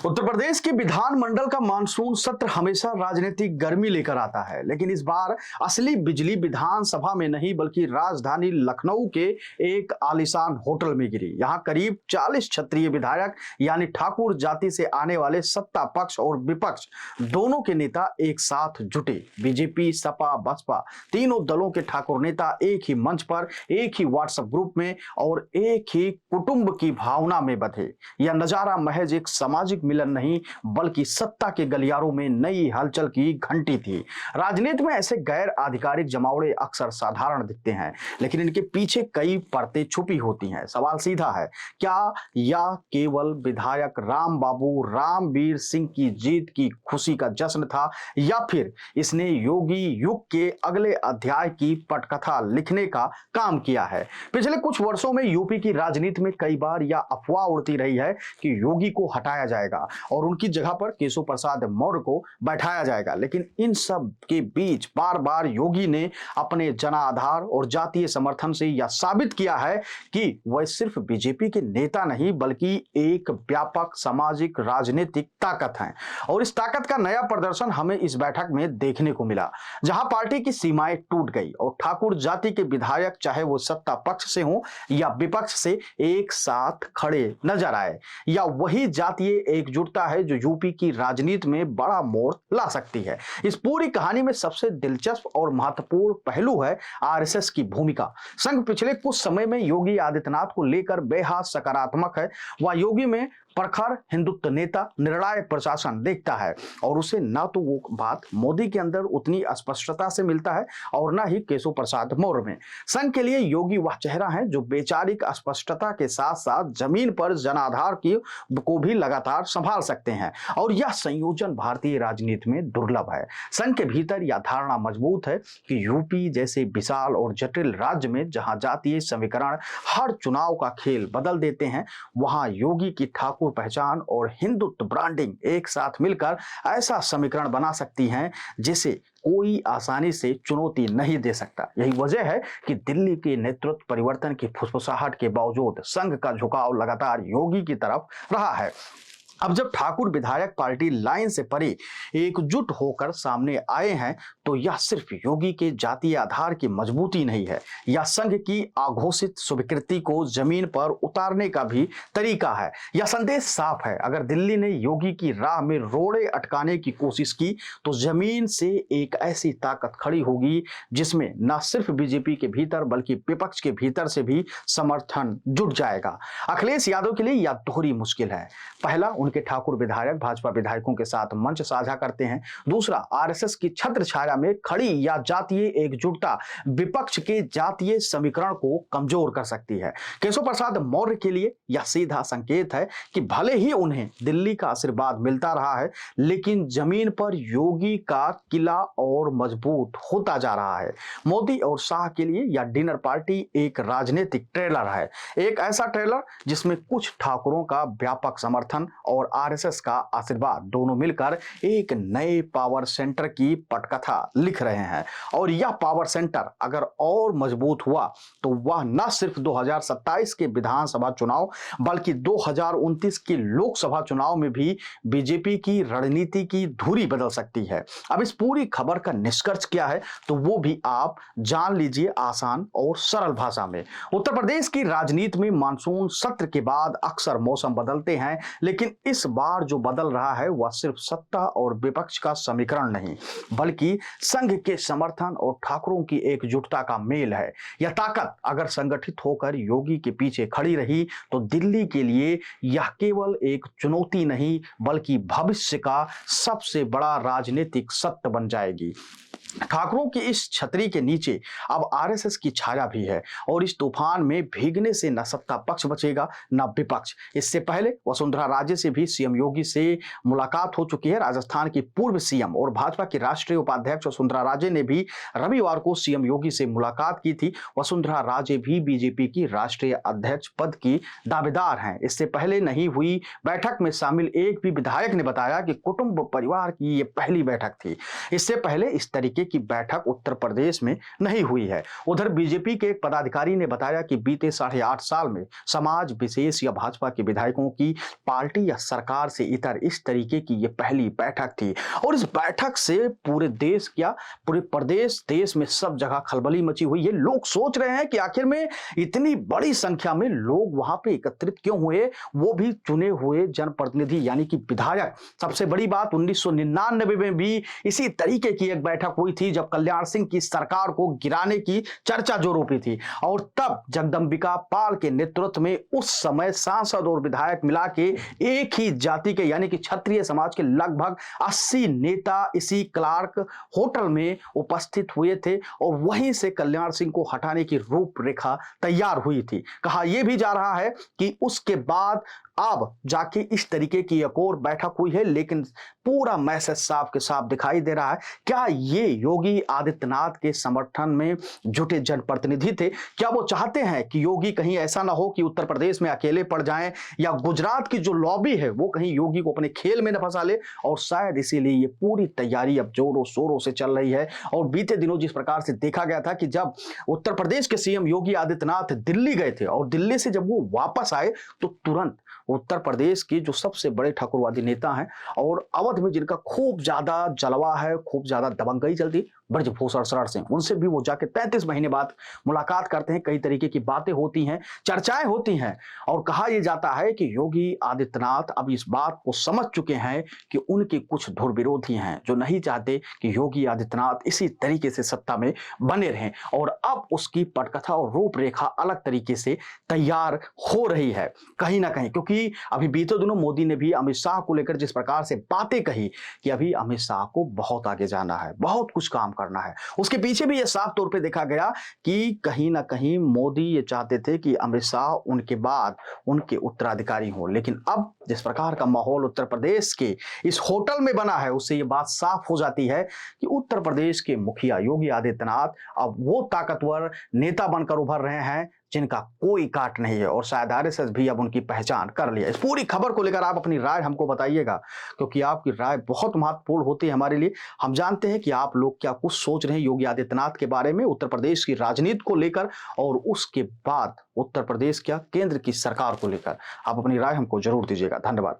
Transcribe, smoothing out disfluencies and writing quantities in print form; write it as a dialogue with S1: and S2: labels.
S1: उत्तर प्रदेश के विधानमंडल का मानसून सत्र हमेशा राजनीतिक गर्मी लेकर आता है, लेकिन इस बार असली बिजली विधानसभा में नहीं बल्कि राजधानी लखनऊ के एक आलीशान होटल में गिरी। यहां करीब 40 क्षत्रिय विधायक यानी ठाकुर जाति से आने वाले सत्ता पक्ष और विपक्ष दोनों के नेता एक साथ जुटे। बीजेपी, सपा, बसपा तीनों दलों के ठाकुर नेता एक ही मंच पर, एक ही व्हाट्सएप ग्रुप में और एक ही कुटुंब की भावना में बंधे। यह नजारा महज एक सामाजिक मिलन नहीं बल्कि सत्ता के गलियारों में नई हलचल की घंटी थी। राजनीति में ऐसे गैर आधिकारिक जमावड़े अक्सर साधारण दिखते हैं, लेकिन इनके पीछे कई परतें छुपी होती हैं। सवाल सीधा है, क्या यह केवल विधायक रामबाबू रामवीर सिंह की जीत की खुशी का जश्न था, या फिर इसने योगी युग के अगले अध्याय की पटकथा लिखने का काम किया है? पिछले कुछ वर्षों में यूपी की राजनीति में कई बार यह अफवाह उड़ती रही है कि योगी को हटाया जाएगा और उनकी जगह पर केशव प्रसाद मौर्य को बैठाया जाएगा, लेकिन इन सब के बीच बार बार योगी ने अपने जनाधार और जातीय समर्थन से यह साबित किया है कि वह सिर्फ बीजेपी के नेता नहीं बल्कि एक व्यापक सामाजिक राजनीतिक ताकत है। और इस ताकत का नया प्रदर्शन हमें इस बैठक में देखने को मिला, जहां पार्टी की सीमाएं टूट गई और ठाकुर जाति के विधायक चाहे वो सत्ता पक्ष से हो या विपक्ष से एक साथ खड़े नजर आए। या वही जातीय एकजुटता है जो यूपी की राजनीति में बड़ा मोड़ ला सकती है। इस पूरी कहानी में सबसे दिलचस्प और महत्वपूर्ण पहलू है आरएसएस की भूमिका। संघ पिछले कुछ समय में योगी आदित्यनाथ को लेकर बेहद सकारात्मक है। वह योगी में प्रखर हिंदुत्व नेता, निर्णायक प्रशासन देखता है और उसे ना तो वो बात मोदी के अंदर उतनी स्पष्टता से मिलता है और ना ही केशव प्रसाद मौर्य में। संघ के लिए योगी वह चेहरा है जो वैचारिक स्पष्टता के साथ साथ जमीन पर जनाधार की को भी लगातार संभाल सकते हैं, और यह संयोजन भारतीय राजनीति में दुर्लभ है। संघ के भीतर यह धारणा मजबूत है कि यूपी जैसे विशाल और जटिल राज्य में जहां जातीय समीकरण हर चुनाव का खेल बदल देते हैं, वहां योगी की ठाकुर पहचान और हिंदुत्व ब्रांडिंग एक साथ मिलकर ऐसा समीकरण बना सकती हैं जिसे कोई आसानी से चुनौती नहीं दे सकता। यही वजह है कि दिल्ली के नेतृत्व परिवर्तन की फुसफुसाहट के बावजूद संघ का झुकाव लगातार योगी की तरफ रहा है। अब जब ठाकुर विधायक पार्टी लाइन से परे एकजुट होकर सामने आए हैं, तो यह सिर्फ योगी के जातीय आधार की मजबूती नहीं है, यह संघ की अघोषित स्वीकृति को जमीन पर उतारने का भी तरीका है। यह संदेश साफ है, अगर दिल्ली ने योगी की राह में रोड़े अटकाने की कोशिश की तो जमीन से एक ऐसी ताकत खड़ी होगी जिसमें न सिर्फ बीजेपी के भीतर बल्कि विपक्ष के भीतर से भी समर्थन जुट जाएगा। अखिलेश यादव के लिए यह दोहरी मुश्किल है। पहला, उनके ठाकुर विधायक भाजपा विधायकों के साथ मंच साझा करते हैं। दूसरा, आरएसएस की छत्र छाया में खड़ी या जातीय एकजुटता विपक्ष के जातीय समीकरण को कमजोर कर सकती है। केशव प्रसाद मौर्य के लिए यह सीधा संकेत है कि भले ही उन्हें दिल्ली का आशीर्वाद मिलता रहा है, लेकिन जमीन पर योगी का किला और मजबूत होता जा रहा है। मोदी और शाह के लिए यह डिनर पार्टी एक राजनीतिक ट्रेलर है, एक ऐसा ट्रेलर जिसमें कुछ ठाकुरों का व्यापक समर्थन और आरएसएस का आशीर्वाद दोनों मिलकर एक नए पावर सेंटर की पटकथा लिख रहे हैं। और यह पावर सेंटर अगर और मजबूत हुआ तो वह न सिर्फ 2027 के विधानसभा चुनाव बल्कि 2029 के लोकसभा चुनाव में भी बीजेपी की रणनीति की धुरी बदल सकती है। अब इस पूरी खबर का निष्कर्ष क्या है तो वो भी आप जान लीजिए आसान और सरल भाषा में। उत्तर प्रदेश की राजनीति में मानसून सत्र के बाद अक्सर मौसम बदलते हैं, लेकिन इस बार जो बदल रहा है वह सिर्फ सत्ता और विपक्ष का समीकरण नहीं बल्कि संघ के समर्थन और ठाकुरों की एकजुटता का मेल है। यह ताकत अगर संगठित होकर योगी के पीछे खड़ी रही तो दिल्ली के लिए यह केवल एक चुनौती नहीं बल्कि भविष्य का सबसे बड़ा राजनीतिक सत्य बन जाएगी। ठाकुरों की इस छतरी के नीचे अब आरएसएस की छाया भी है और इस तूफान में भीगने से न सत्ता पक्ष बचेगा न विपक्ष। इससे पहले वसुंधरा राजे से भी सीएम योगी से मुलाकात हो चुकी है। राजस्थान की पूर्व सीएम और भाजपा की राष्ट्रीय उपाध्यक्ष वसुंधरा राजे ने भी रविवार को सीएम योगी से मुलाकात की थी। वसुंधरा राजे भी बीजेपी की राष्ट्रीय अध्यक्ष पद की दावेदार हैं। इससे पहले नहीं हुई बैठक में शामिल एक भी विधायक ने बताया कि कुटुंब परिवार की ये पहली बैठक थी। इससे पहले इस तरीके की बैठक उत्तर प्रदेश में नहीं हुई है। उधर बीजेपी के एक पदाधिकारी ने बताया कि बीते 8.5 साल में समाज विशेष या भाजपा के विधायकों की पार्टी या सरकार से इतर इस तरीके की ये पहली बैठक थी और इस बैठक से पूरे देश क्या पूरे प्रदेश देश में सब जगह खलबली मची हुई है। लोग सोच रहे हैं कि आखिर में इतनी बड़ी संख्या में लोग वहां पे एकत्रित क्यों हुए, वो भी चुने हुए जनप्रतिनिधि यानी कि विधायक। सबसे बड़ी बात 1999 में भी इसी तरीके की एक बैठक हुई थी जब कल्याण सिंह की सरकार को गिराने की चर्चा जोरों पे थी और तब जगदंबिका पाल के नेतृत्व में उस समय सांसद और विधायक मिला के एक ही जाति के यानी कि क्षत्रिय समाज के लगभग 80 नेता इसी क्लार्क होटल में उपस्थित हुए थे और वहीं से कल्याण सिंह को हटाने की रूपरेखा तैयार हुई थी। कहा यह भी जा रहा है कि उसके बाद अब जाके इस तरीके की एक और बैठक हुई है, लेकिन पूरा मैसेज साफ के साफ दिखाई दे रहा है। क्या ये योगी आदित्यनाथ के समर्थन में जुटे जनप्रतिनिधि थे? क्या वो चाहते हैं कि योगी कहीं ऐसा ना हो कि उत्तर प्रदेश में अकेले पड़ जाएं, या गुजरात की जो लॉबी है वो कहीं योगी को अपने खेल में न फंसा ले? और शायद इसीलिए ये पूरी तैयारी अब जोरों शोरों से चल रही है। और बीते दिनों जिस प्रकार से देखा गया था कि जब उत्तर प्रदेश के सीएम योगी आदित्यनाथ दिल्ली गए थे और दिल्ली से जब वो वापस आए तो तुरंत उत्तर प्रदेश के जो सबसे बड़े ठाकुरवादी नेता हैं और अवध में जिनका खूब ज्यादा जलवा है, खूब ज्यादा दबंगई चलती, ब्रजभूषण शरण सिंह, उनसे भी वो जाके 33 महीने बाद मुलाकात करते हैं। कई तरीके की बातें होती हैं, चर्चाएं होती हैं और कहा यह जाता है कि योगी आदित्यनाथ अब इस बात को समझ चुके हैं कि उनके कुछ धुर विरोधी हैं जो नहीं चाहते कि योगी आदित्यनाथ इसी तरीके से सत्ता में बने रहें और अब उसकी पटकथा और रूपरेखा अलग तरीके से तैयार हो रही है कहीं ना कहीं। क्योंकि अभी बीते दिनों मोदी ने भी अमित शाह को लेकर जिस प्रकार से बातें कही कि अभी अमित शाह को बहुत आगे जाना है, बहुत कुछ काम करना है, उसके पीछे भी यह साफ तौर पे देखा गया कि कहीं ना कहीं मोदी ये चाहते थे कि अमित शाह उनके बाद उनके उत्तराधिकारी हो। लेकिन अब जिस प्रकार का माहौल उत्तर प्रदेश के इस होटल में बना है उससे ये बात साफ हो जाती है कि उत्तर प्रदेश के मुखिया योगी आदित्यनाथ अब वो ताकतवर नेता बनकर उभर रहे हैं जिनका कोई काट नहीं है और शायद आरएसएस भी अब उनकी पहचान कर लिया। इस पूरी खबर को लेकर आप अपनी राय हमको बताइएगा, क्योंकि आपकी राय बहुत महत्वपूर्ण होती है हमारे लिए। हम जानते हैं कि आप लोग क्या कुछ सोच रहे हैं योगी आदित्यनाथ के बारे में, उत्तर प्रदेश की राजनीति को लेकर और उसके बाद उत्तर प्रदेश क्या केंद्र की सरकार को लेकर। आप अपनी राय हमको जरूर दीजिएगा। धन्यवाद।